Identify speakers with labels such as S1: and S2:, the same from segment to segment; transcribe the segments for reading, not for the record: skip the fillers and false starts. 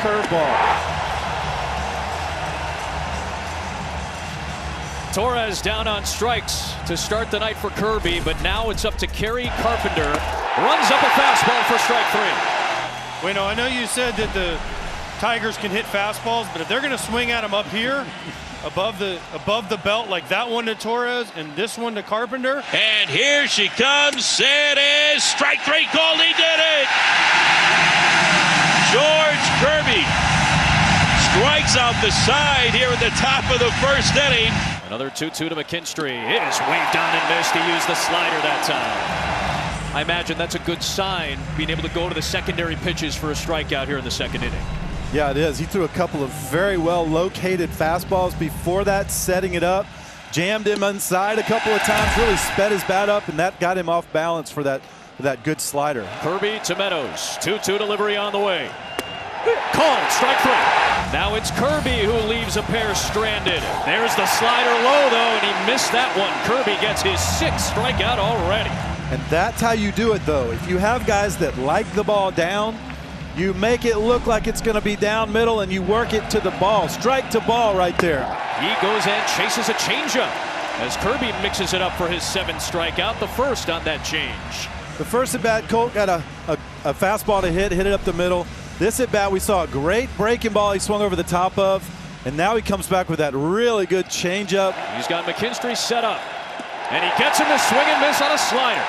S1: curveball.
S2: Torres down on strikes to start the night for Kirby, but now it's up to Kerry Carpenter. Runs up a fastball for strike three.
S3: Bueno, I know you said that the Tigers can hit fastballs, but if they're going to swing at them up here, above the belt, like that one to Torres and this one to Carpenter.
S4: And here she comes. It is strike three called. He did it. George Kirby strikes out the side here at the top of the first inning.
S2: Another 2-2 to McKinstry. It is waved on and missed. He used the slider that time. I imagine that's a good sign, being able to go to the secondary pitches for a strikeout here in the second inning.
S1: Yeah, it is. He threw a couple of very well located fastballs before that, setting it up. Jammed him inside a couple of times, really sped his bat up, and that got him off balance for that good slider.
S2: Kirby to Meadows. 2-2 delivery on the way. Called strike three. Now it's Kirby who leaves a pair stranded. There's the slider low though, and he missed that one. Kirby gets his sixth strikeout already.
S1: And that's how you do it though. If you have guys that like the ball down, you make it look like it's going to be down middle and you work it to the ball. Strike to ball right there.
S2: He goes and chases a changeup as Kirby mixes it up for his seventh strikeout, the first on that change.
S1: The first at bat, Colt got a fastball to hit it up the middle. This at bat, we saw a great breaking ball he swung over the top of, and now he comes back with that really good changeup.
S2: He's got McKinstry set up, and he gets him to swing and miss on a slider.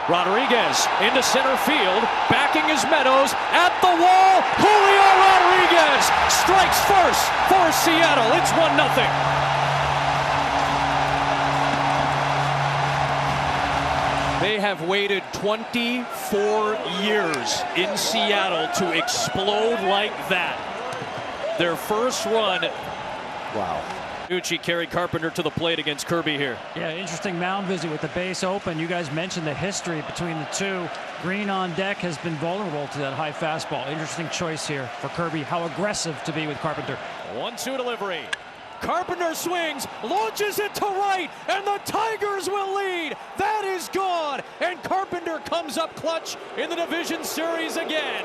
S2: Rodriguez into center field, backing his Meadows at the wall. Julio Rodriguez strikes first for Seattle. It's 1-0. They have waited 24 years in Seattle to explode like that. Their first run.
S1: Wow.
S2: Uchi Kerry Carpenter to the plate against Kirby here.
S5: Yeah, interesting mound visit with the base open. You guys mentioned the history between the two. Green on deck has been vulnerable to that high fastball. Interesting choice here for Kirby. How aggressive to be with Carpenter.
S2: 1-2 delivery. Carpenter swings, launches it to right, and the Tigers will lead. That is gone, and Carpenter comes up clutch in the division series again.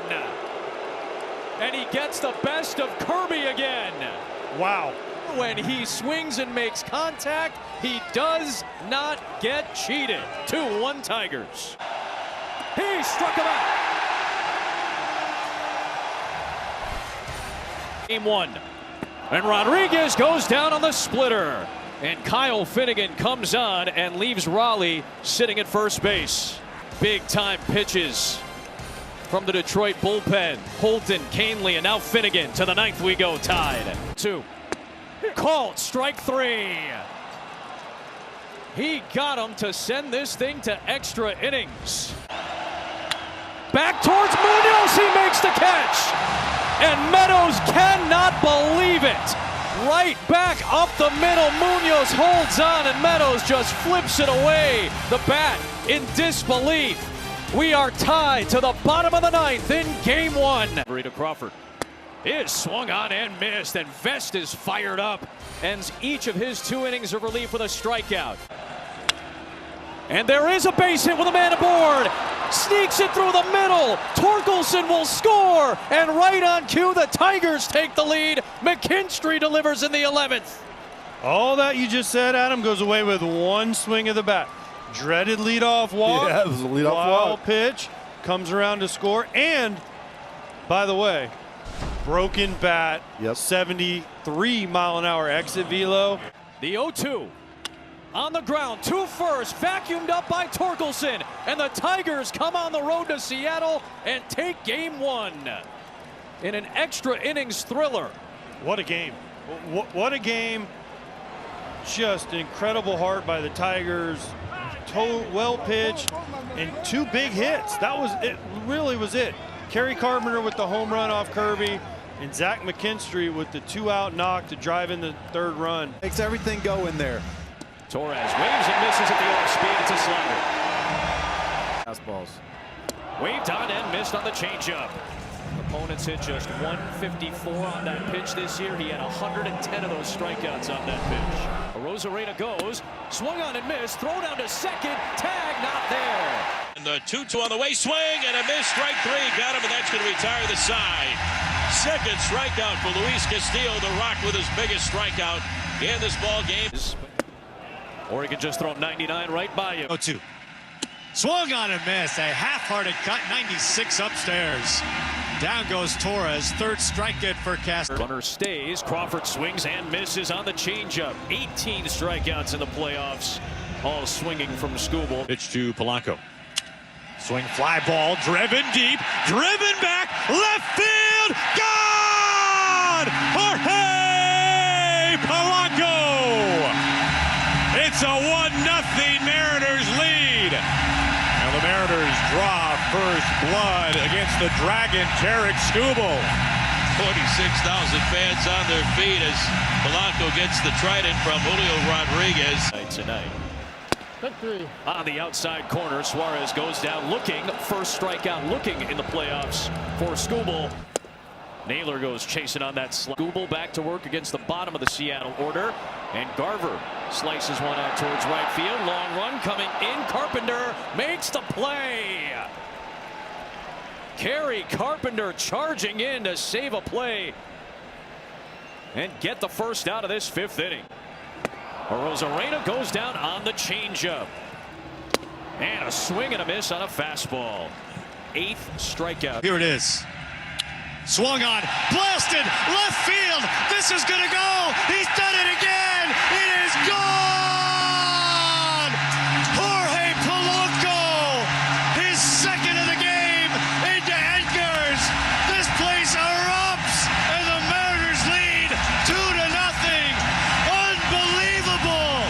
S2: And he gets the best of Kirby again.
S3: Wow.
S2: When he swings and makes contact, he does not get cheated. 2-1 Tigers. He struck him out. Game one. And Rodriguez goes down on the splitter. And Kyle Finnegan comes on and leaves Raleigh sitting at first base. Big time pitches from the Detroit bullpen. Holton, Canely, and now Finnegan. To the ninth we go, tied. 2. Called strike three. He got him to send this thing to extra innings. Back towards Munoz, he makes the catch. And Meadows cannot believe it. Right back up the middle, Munoz holds on and Meadows just flips it away. The bat in disbelief. We are tied to the bottom of the ninth in game one. To Crawford. Is swung on and missed, and Vest is fired up. Ends each of his 2 innings of relief with a strikeout. And there is a base hit with a man aboard. Sneaks it through the middle. Torkelson will score. And right on cue, the Tigers take the lead. McKinstry delivers in the 11th.
S3: All that you just said, Adam, goes away with one swing of the bat. Dreaded leadoff walk.
S1: Yeah, it was a leadoff
S3: wild
S1: walk.
S3: Pitch. Comes around to score. And, by the way, broken bat.
S1: Yep.
S3: 73-mile-an-hour exit velo.
S2: The 0-2. On the ground, 2 first, vacuumed up by Torkelson. And the Tigers come on the road to Seattle and take game one in an extra innings thriller.
S3: What a game. What a game. Just an incredible heart by the Tigers. Well pitched and 2 big hits. That was it. Really was it. Kerry Carpenter with the home run off Kirby, and Zach McKinstry with the 2-out knock to drive in the 3rd run.
S1: Makes everything go in there.
S2: Torres waves and misses at the off-speed. It's a slider.
S1: Fastballs.
S2: Waved on and missed on the changeup. Opponents hit just 154 on that pitch this year. He had 110 of those strikeouts on that pitch. Arozarena goes, swung on and missed, throw down to second, tag not there.
S4: And the 2-2 on the way, swing and a miss, strike three. Got him, and that's going to retire the side. Second strikeout for Luis Castillo, the Rock with his biggest strikeout in this ball game.
S2: Oregon just thrown 99 right by you.
S6: 0-2. Swung on and missed. A half-hearted cut, 96 upstairs. Down goes Torres. Third strikeout for Castro.
S2: Runner stays. Crawford swings and misses on the changeup. 18 strikeouts in the playoffs. All swinging from Skubal.
S6: Pitch to Polanco. Swing, fly ball, driven deep, driven back, left field, gone! Jorge Polanco! It's a 1-0 Mariners lead. And the Mariners draw first blood against the Dragon, Tarek Skubal.
S4: 46,000 fans on their feet as Polanco gets the trident from Julio Rodriguez.
S2: Tonight. On the outside corner, Suarez goes down looking. First strikeout looking in the playoffs for Skubal. Naylor goes chasing on that slide. Skubal back to work against the bottom of the Seattle order. And Garver slices one out towards right field. Long run coming in. Carpenter makes the play. Kerry Carpenter charging in to save a play and get the first out of this fifth inning. Rosarena goes down on the changeup. And a swing and a miss on a fastball. 8th strikeout.
S6: Here it is. Swung on, blasted, left field. This is going to go. He's done it again. It is gone. Jorge Polanco, his second of the game into Edgar's. This place erupts and the Mariners lead 2-0. Unbelievable.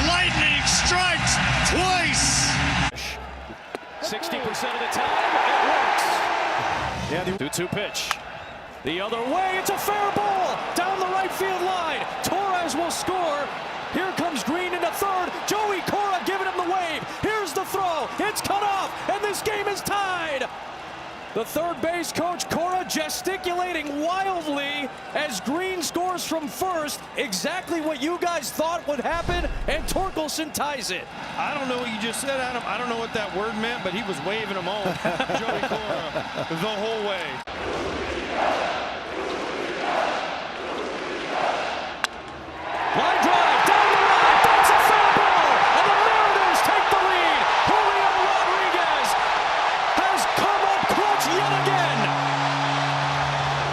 S6: Lightning strikes twice.
S2: 60% of the time, it works. Yeah, the 2-2 pitch. The other way, it's a fair ball down the right field line. Torres will score. Here comes Green into third. Joey Cora giving him the wave. Here's the throw. It's cut off, and this game is tied. The third base coach, Cora, gesticulating wildly as Green scores from first. Exactly what you guys thought would happen, and Torkelson ties it.
S3: I don't know what you just said, Adam. I don't know what that word meant, but he was waving them on. Joey Cora the whole way.
S2: Line drive down the line. That's a foul ball, and the Mariners take the lead. Julio Rodriguez has come up clutch yet again.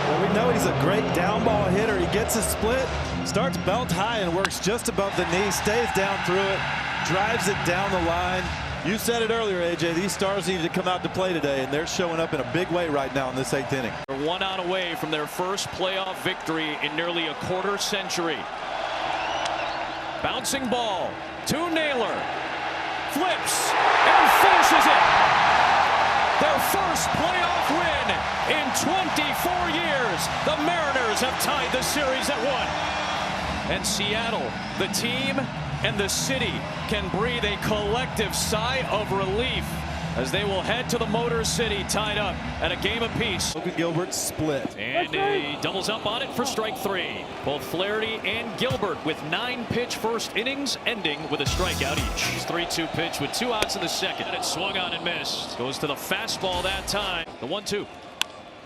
S1: Well, we know he's a great down ball hitter. He gets a split, starts belt high and works just above the knee, stays down through it, drives it down the line. You said it earlier, AJ, these stars needed to come out to play today, and they're showing up in a big way right now in this 8th inning.
S2: They're 1 out away from their first playoff victory in nearly a quarter century. Bouncing ball to Naylor. Flips and finishes it. Their first playoff win in 24 years. The Mariners have tied the series at 1. And Seattle, the team and the city, can breathe a collective sigh of relief as they will head to the Motor City tied up at a game apiece.
S1: Logan Gilbert split.
S2: And he doubles up on it for strike 3. Both Flaherty and Gilbert with 9-pitch first innings, ending with a strikeout each. 3-2 pitch with 2 outs in the second. And it swung on and missed. Goes to the fastball that time. The 1-2.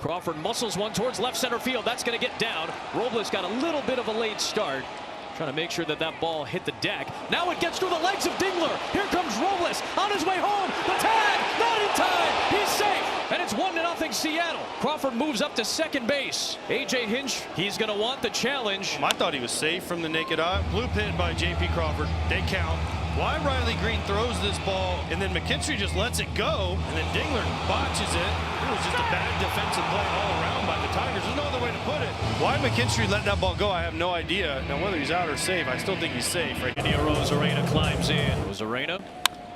S2: Crawford muscles one towards left center field. That's going to get down. Robles got a little bit of a late start, trying to make sure that that ball hit the deck. Now it gets through the legs of Dingler. Here comes Robles on his way home. The tag, not in time. He's safe. And it's 1-0 Seattle. Crawford moves up to second base. A.J. Hinch, he's going to want the challenge.
S3: I thought he was safe from the naked eye. Blue pin by J.P. Crawford. They count. Why Riley Green throws this ball and then McKinstry just lets it go and then Dingler botches it. It was just a bad defensive play all around by the Tigers. There's no other way to put it. Why McKinstry let that ball go, I have no idea. Now whether he's out or safe, I still think he's safe. Right?
S2: Rosarena climbs in. Rosarena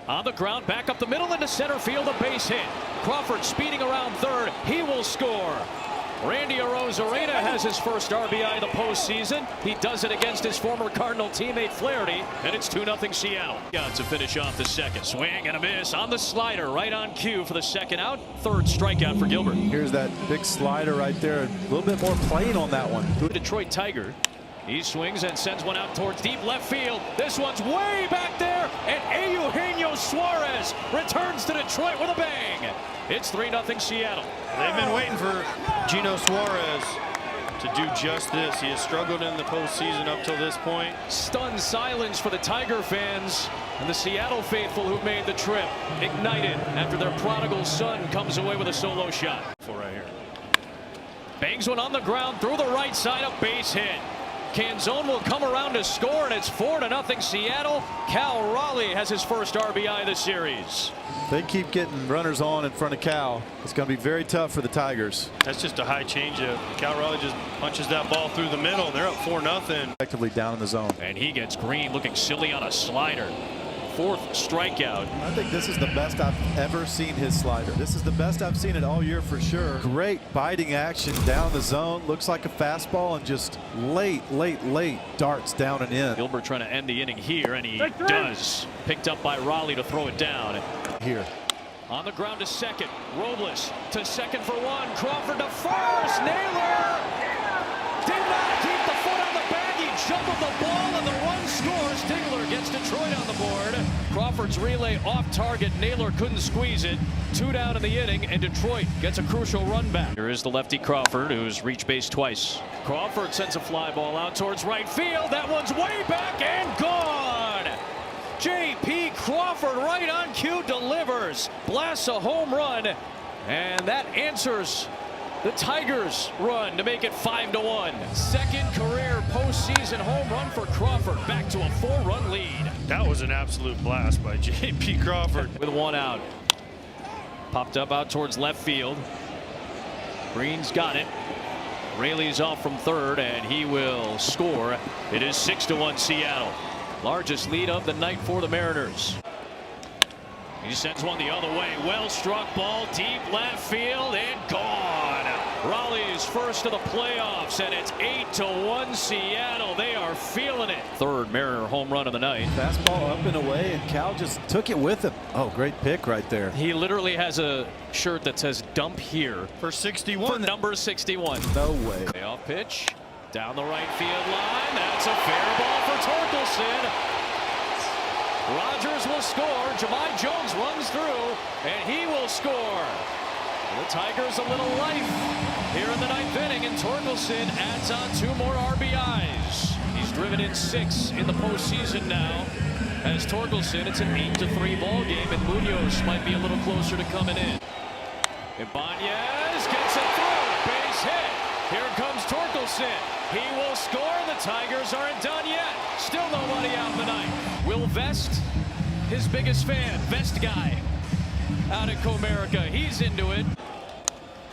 S2: on the ground, back up the middle into center field, a base hit. Crawford speeding around third. He will score. Randy Rosarena has his first RBI of the postseason. He does it against his former Cardinal teammate Flaherty, and it's 2-0 Seattle. Got to finish off the second. Swing and a miss on the slider, right on cue for the second out. Third strikeout for Gilbert.
S1: Here's that big slider right there. A little bit more plane on that one.
S2: Detroit Tiger. He swings and sends one out towards deep left field. This one's way back there, and Eugenio Suarez returns to Detroit with a bang. It's 3-0 Seattle.
S3: They've been waiting for Gino Suarez to do just this. He has struggled in the postseason up till this point.
S2: Stunned silence for the Tiger fans and the Seattle faithful who made the trip. Ignited after their prodigal son comes away with a solo shot.
S3: Right here.
S2: Bangs one on the ground through the right side, a base hit. Canzone will come around to score, and it's 4-0 Seattle. Cal Raleigh has his first RBI of the series.
S1: They keep getting runners on in front of Cal. It's going to be very tough for the Tigers.
S3: That's just a high changeup. Cal Raleigh just punches that ball through the middle. They're up 4-0.
S1: Effectively down in the zone.
S2: And he gets green, looking silly on a slider. Fourth strikeout.
S1: I think this is the best I've ever seen his slider. This is the best I've seen it all year for sure. Great biting action down the zone. Looks like a fastball and just late darts down and in.
S2: Gilbert trying to end the inning here, and he does. Picked up by Raleigh to throw it down.
S1: Here.
S2: On the ground to second. Robles to second for one. Crawford to first. Naylor did not keep the foot on the bag. He juggled the ball and the run scores. Stigler gets Detroit on the board. Crawford's relay off target. Naylor couldn't squeeze it. 2 down in the inning, and Detroit gets a crucial run back. Here is the lefty Crawford, who's reached base twice. Crawford sends a fly ball out towards right field. That one's way back and gone. J.P. Crawford right on cue delivers. Blasts a home run, and that answers the Tigers' run to make it 5-1. Second career postseason home run for Crawford, back to a 4-run lead.
S3: That was an absolute blast by J.P. Crawford.
S2: With one out. Popped up out towards left field. Green's got it. Raley's off from third, and he will score. It is 6-1 Seattle. Largest lead of the night for the Mariners. He sends one the other way. Well struck ball deep left field and gone. Raleigh's first of the playoffs, and it's 8-1 Seattle. They are feeling it. Third Mariner home run of the night.
S1: Fastball up and away, and Cal just took it with him. Oh, great pick right there.
S2: He literally has a shirt that says dump here.
S3: For 61.
S2: For number 61.
S1: No way.
S2: Payoff pitch. Down the right field line. That's a fair ball for Torkelson. Rogers will score. Jahmai Jones runs through, and he will score. The Tigers a little life here in the ninth inning, and Torkelson adds on 2 more RBIs. He's driven in 6 in the postseason now. As Torkelson, it's an 8-3 ball game, and Munoz might be a little closer to coming in. Ibanez gets it through. Base hit. Here comes Torkelson. He will score. The Tigers aren't done yet. Still nobody out in the ninth. Will Vest, his biggest fan, Vest guy, out at Comerica. He's into it.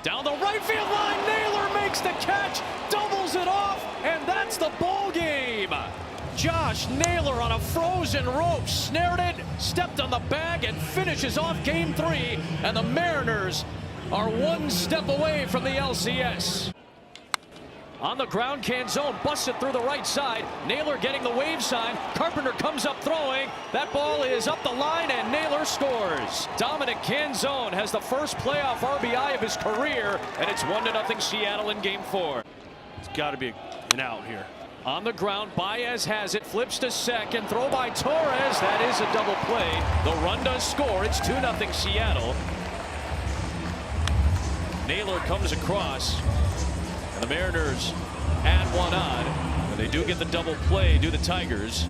S2: Down the right field line. Naylor makes the catch, doubles it off, and that's the ball game. Josh Naylor on a frozen rope, snared it, stepped on the bag, and finishes off game 3. And the Mariners are 1 step away from the LCS. On the ground, Canzone busts it through the right side. Naylor getting the wave sign. Carpenter comes up throwing. That ball is up the line, and Naylor scores. Dominic Canzone has the first playoff RBI of his career, and it's 1-0 Seattle in game 4.
S3: It's got to be an out here.
S2: On the ground, Baez has it, flips to second, throw by Torres. That is a double play. The run does score. It's 2-0 Seattle. Naylor comes across. The Mariners add 1 on, and they do get the double play, do the Tigers.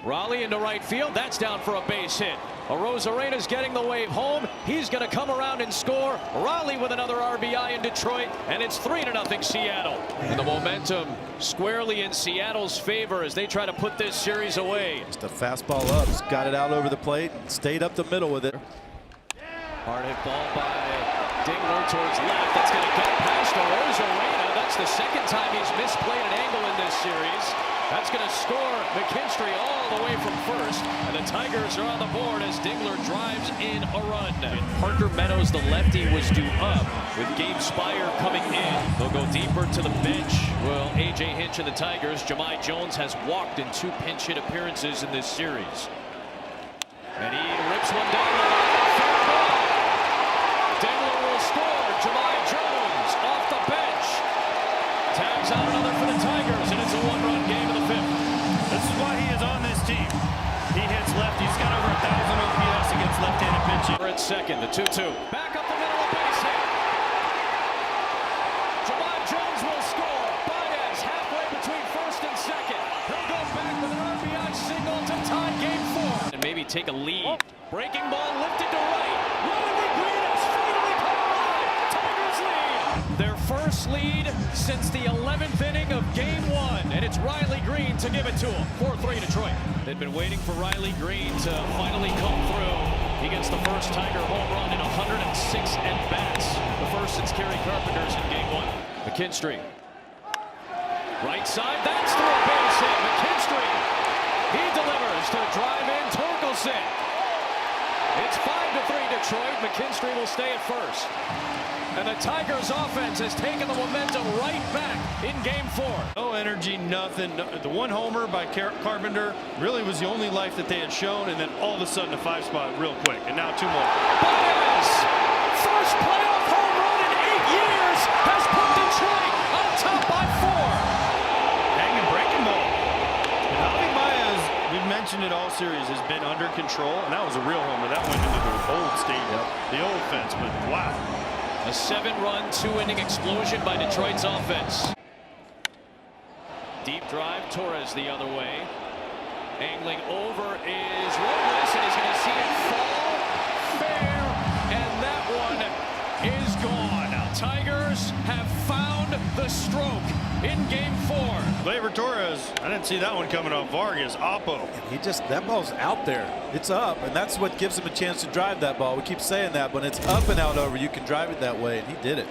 S2: Raleigh into right field. That's down for a base hit. Arozarena's getting the wave home. He's going to come around and score. Raleigh with another RBI in Detroit, and it's 3-0 Seattle. And the momentum squarely in Seattle's favor as they try to put this series away.
S1: Just a fastball up. Just got it out over the plate. Stayed up the middle with it.
S2: Hard hit ball by Dingler towards left. That's going to get past Arozarena. That's the second time he's misplayed an angle in this series. That's going to score McKinstry all the way from first. And the Tigers are on the board as Dingler drives in a run. And Parker Meadows, the lefty, was due up with Gabe Spire coming in. They'll go deeper to the bench. Well, A.J. Hinch and the Tigers. Jahmai Jones has walked in 2 pinch hit appearances in this series. And he rips one down the line. Fair ball. Dingler will score. Jahmai Jones off the bench. Tags out another for the Tigers, and it's a 1-run game in the 5th.
S3: This is why he is on this team. He hits left. He's got over 1,000 OPS against left-handed pitching.
S2: We're at second, the 2-2. Back up the middle, a base hit. take a lead. Breaking ball lifted to right. Riley Green has finally come alive. Tigers lead. Their first lead since the 11th inning of Game 1, and it's Riley Green to give it to him. 4-3 Detroit. They've been waiting for Riley Green to finally come through. He gets the first Tiger home run in 106 at-bats. The first since Kerry Carpenter's in Game 1. McKinstry. Right side, that's through a base hit. McKinstry. He delivers to drive in Torkelson. It's 5-3 Detroit. McKinstry will stay at first. And the Tigers offense has taken the momentum right back in Game 4.
S3: No energy, nothing. The one homer by Carpenter really was the only life that they had shown, and then all of a sudden a 5-spot real quick, and now 2 more.
S2: Baez, first playoff home run in 8 years, has put Detroit on top by 4.
S3: Hanging breaking ball. And Javi Baez, we've mentioned it all series, has been under control, and that was a real homer. That went into the old stadium, the old fence, but wow.
S2: A 7-run, 2-inning explosion by Detroit's offense. Deep drive, Torres the other way. Angling over is Robles, and he's going to see it fall fair, and that one is gone. Now Tigers have found the stroke in Game 4.
S3: Gleyber Torres, I didn't see that one coming off Vargas. Oppo.
S1: That ball's out there. It's up, and that's what gives him a chance to drive that ball. We keep saying that, when it's up and out over, you can drive it that way, and he did it.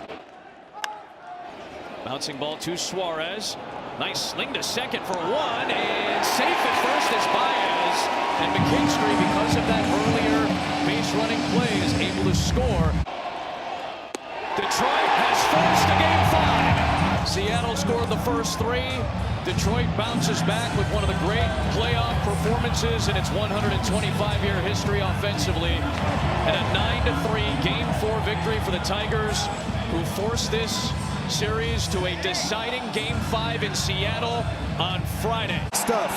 S2: Bouncing ball to Suarez. Nice sling to second for 1, and safe at first is Baez. And McKinstry, because of that earlier base running play, is able to score. Detroit has forced a Game 5. Seattle scored the first 3. Detroit bounces back with one of the great playoff performances in its 125-year history offensively. And a 9-3 Game 4 victory for the Tigers, who forced this series to a deciding Game 5 in Seattle on Friday.
S1: Stuff.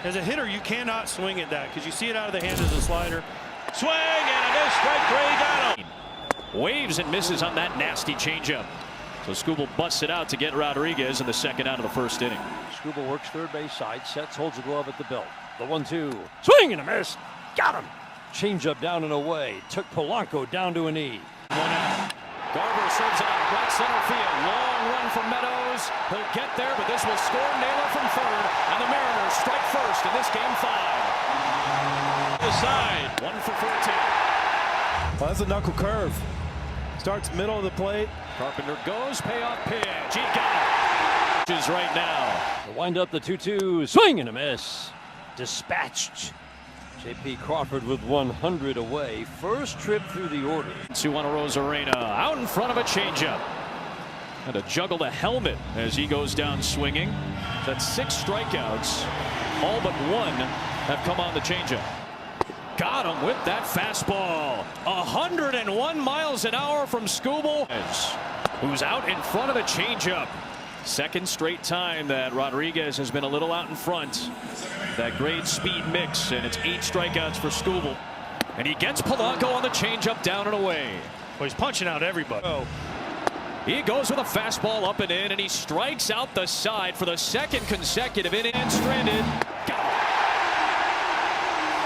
S3: As a hitter, you cannot swing at that because you see it out of the hand as a slider.
S4: Swing and a miss. Strike 3. Got him.
S2: Waves and misses on that nasty changeup. So Skubal busts it out to get Rodriguez in the second out of the first inning.
S7: Skubal works third base side, sets, holds the glove at the belt. The 1-2. Swing and a miss. Got him. Changeup down and away. Took Polanco down to a knee.
S2: 1 out. Garver serves it out right center field. Long run from Meadows. He'll get there, but this will score Naylor from third. And the Mariners strike first in this Game 5.
S4: The side.
S2: 1 for 14.
S1: Well, that's a knuckle curve. Starts middle of the plate.
S2: Carpenter goes, payoff pitch. He got it. Is right now.
S7: To wind up the 2-2. Swing and a miss. Dispatched. J.P. Crawford with 100 away. First trip through the order.
S2: To Rosarena out in front of a changeup. Had to juggle the helmet as he goes down swinging. That's 6 strikeouts. All but 1 have come on the changeup. Got him with that fastball. 101 miles an hour from Skubal, who's out in front of the changeup. Second straight time that Rodriguez has been a little out in front. That great speed mix, and it's 8 strikeouts for Skubal. And he gets Polanco on the changeup down and away.
S3: Well, he's punching out everybody. Oh.
S2: He goes with a fastball up and in, and he strikes out the side for the second consecutive inning. And stranded. Got him.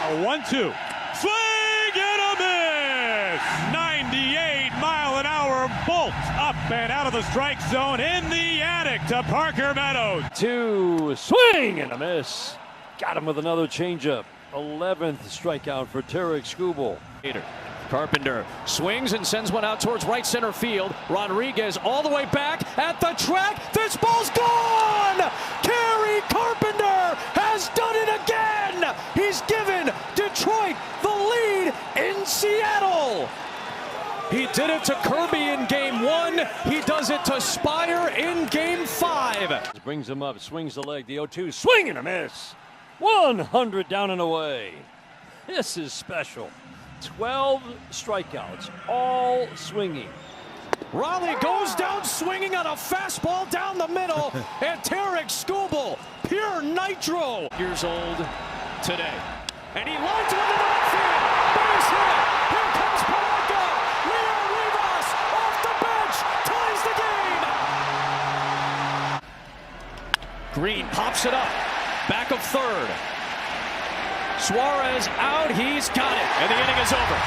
S6: A 1-2. Swing and a miss! 98-mile-an-hour bolt up and out of the strike zone in the attic to Parker Meadows.
S7: 2. Swing and a miss. Got him with another changeup. 11th strikeout for Tarek Skubal.
S2: Carpenter swings and sends one out towards right center field. Rodriguez all the way back at the track. This ball's gone! Kerry Carpenter has done it again! He's given Detroit the lead in Seattle. He did it to Kirby in Game 1. He does it to Spire in Game 5.
S7: Brings him up, swings the leg, the 0-2, swing and a miss. 100 down and away. This is special. 12 strikeouts, all swinging.
S2: Raleigh goes down swinging on a fastball down the middle, and Tarek Skubal, pure nitro. Years old today. And he lines one to the outfield. Base hit. Here comes Polanco. Leo Rivas off the bench ties the game. Green pops it up. Back of third. Suarez out. He's got it. And the inning is over.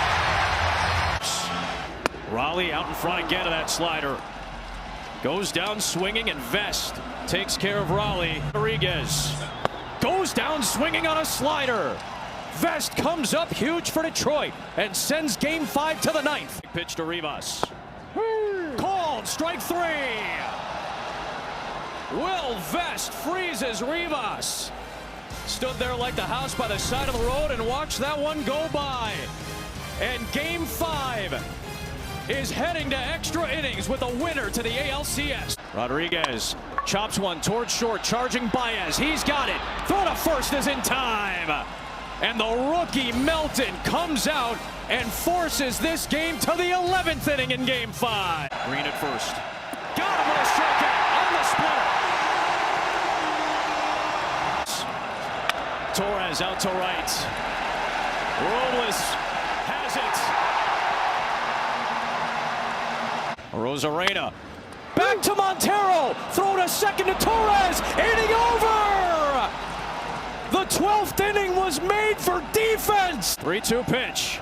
S2: Raleigh out in front again of that slider. Goes down swinging, and Vest takes care of Raleigh. Rodriguez goes down swinging on a slider. Vest comes up huge for Detroit and sends Game 5 to the 9th. Pitch to Rivas. Called strike 3. Will Vest freezes Rivas. Stood there like the house by the side of the road and watched that one go by. And Game 5 is heading to extra innings with a winner to the ALCS. Rodriguez chops one towards short, charging Baez. He's got it. Throw to first is in time. And the rookie Melton comes out and forces this game to the 11th inning in Game 5. Green at first. Got him with a strikeout on the splitter. Torres out to right. Robles has it. Rosarena back to Montero. Throw to second to Torres. Inning over. The 12th inning was made for defense. 3-2 pitch.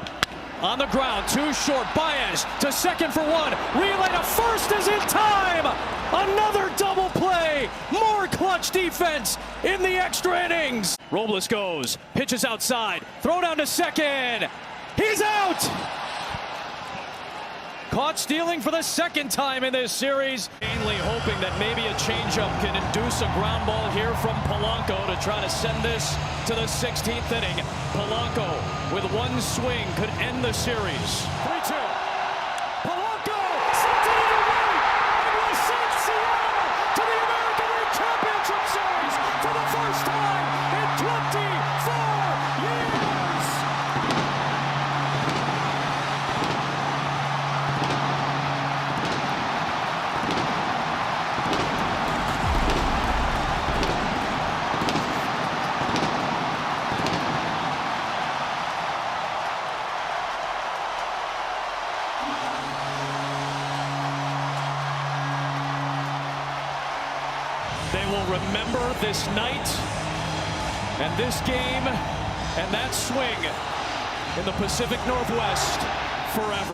S2: On the ground, too short. Baez to second for one. Relay to first is in time. Another double play. More clutch defense in the extra innings. Robles goes. Pitches outside. Throw down to second. He's out. Caught stealing for the second time in this series. Mainly hoping that maybe a changeup can induce a ground ball here from Polanco to try to send this to the 16th inning. Polanco with one swing could end the series. 3-2. Polanco sent it away and will send Seattle to the American League Championship Series for the first time in 24 years. They will remember this night and this game and that swing in the Pacific Northwest forever.